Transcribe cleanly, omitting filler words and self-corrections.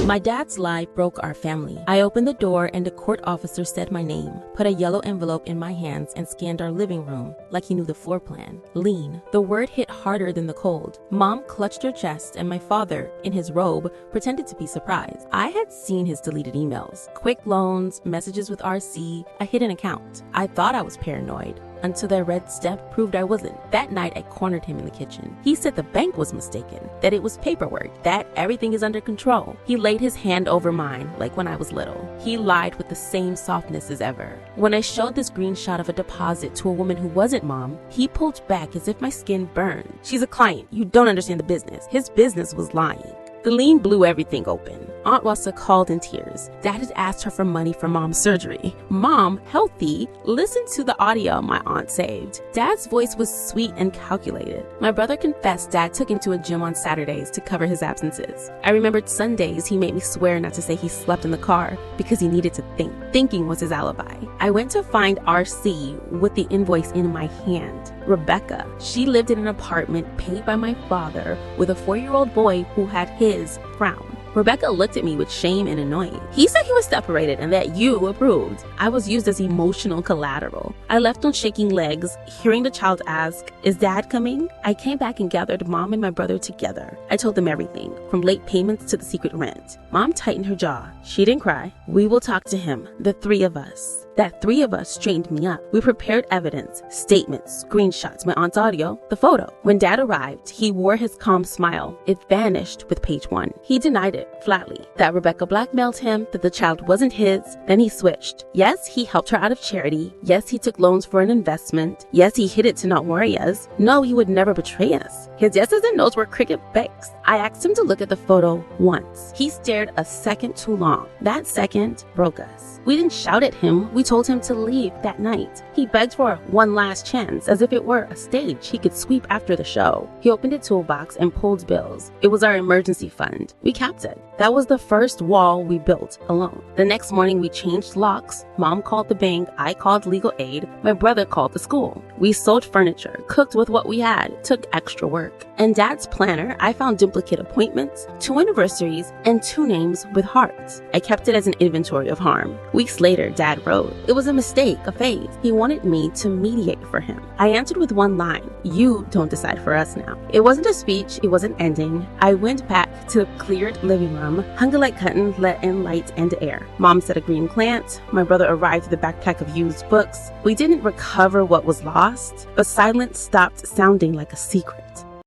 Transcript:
My dad's lie broke our family. I opened the door and a court officer said my name, put a yellow envelope in my hands and scanned our living room like he knew the floor plan. Lean. The word hit harder than the cold. Mom clutched her chest and my father, in his robe, pretended to be surprised. I had seen his deleted emails, quick loans, messages with RC, a hidden account. I thought I was paranoid, until their red step proved I wasn't. That night I cornered him in the kitchen. He said the bank was mistaken, that it was paperwork, that everything is under control. He laid his hand over mine like when I was little. He lied with the same softness as ever. When I showed the screenshot of a deposit to a woman who wasn't Mom, he pulled back as if my skin burned. She's a client. You don't understand the business. His business was lying. The lean blew everything open. Aunt Wassa called in tears. Dad had asked her for money for Mom's surgery. Mom, healthy, listened to the audio my aunt saved. Dad's voice was sweet and calculated. My brother confessed Dad took him to a gym on Saturdays to cover his absences. I remembered Sundays he made me swear not to say he slept in the car because he needed to think. Thinking was his alibi. I went to find RC with the invoice in my hand. Rebecca. She lived in an apartment paid by my father with a 4-year-old boy who had his frown. Rebecca looked at me with shame and annoyance. He said he was separated and that you approved. I was used as emotional collateral. I left on shaking legs, hearing the child ask, "Is Dad coming?" I came back and gathered Mom and my brother together. I told them everything, from late payments to the secret rent. Mom tightened her jaw. She didn't cry. "We will talk to him, the 3 of us." That 3 of us strained me up. We prepared evidence, statements, screenshots, my aunt's audio, the photo. When Dad arrived, he wore his calm smile. It vanished with page 1. He denied it flatly, that Rebecca blackmailed him, that the child wasn't his. Then he switched. Yes, he helped her out of charity. Yes, he took loans for an investment. Yes, he hid it to not worry us. No, he would never betray us. His yeses and nos were cricket bakes. I asked him to look at the photo once. He stared a second too long. That second broke us. We didn't shout at him. We told him to leave that night. He begged for one last chance, as if it were a stage he could sweep after the show. He opened a toolbox and pulled bills. It was our emergency fund. We kept it. That was the first wall we built alone. The next morning we changed locks. Mom called the bank. I called legal aid. My brother called the school. We sold furniture, cooked with what we had, took extra work. In Dad's planner, I found duplicate appointments, 2 anniversaries, and 2 names with hearts. I kept it as an inventory of harm. Weeks later, Dad wrote, "It was a mistake, a phase. He wanted me to mediate for him." I answered with one line, "You don't decide for us now." It wasn't a speech, it wasn't ending. I went back to the cleared living room, hung a light curtain, let in light and air. Mom set a green plant. My brother arrived with a backpack of used books. We didn't recover what was lost, but silence stopped sounding like a secret.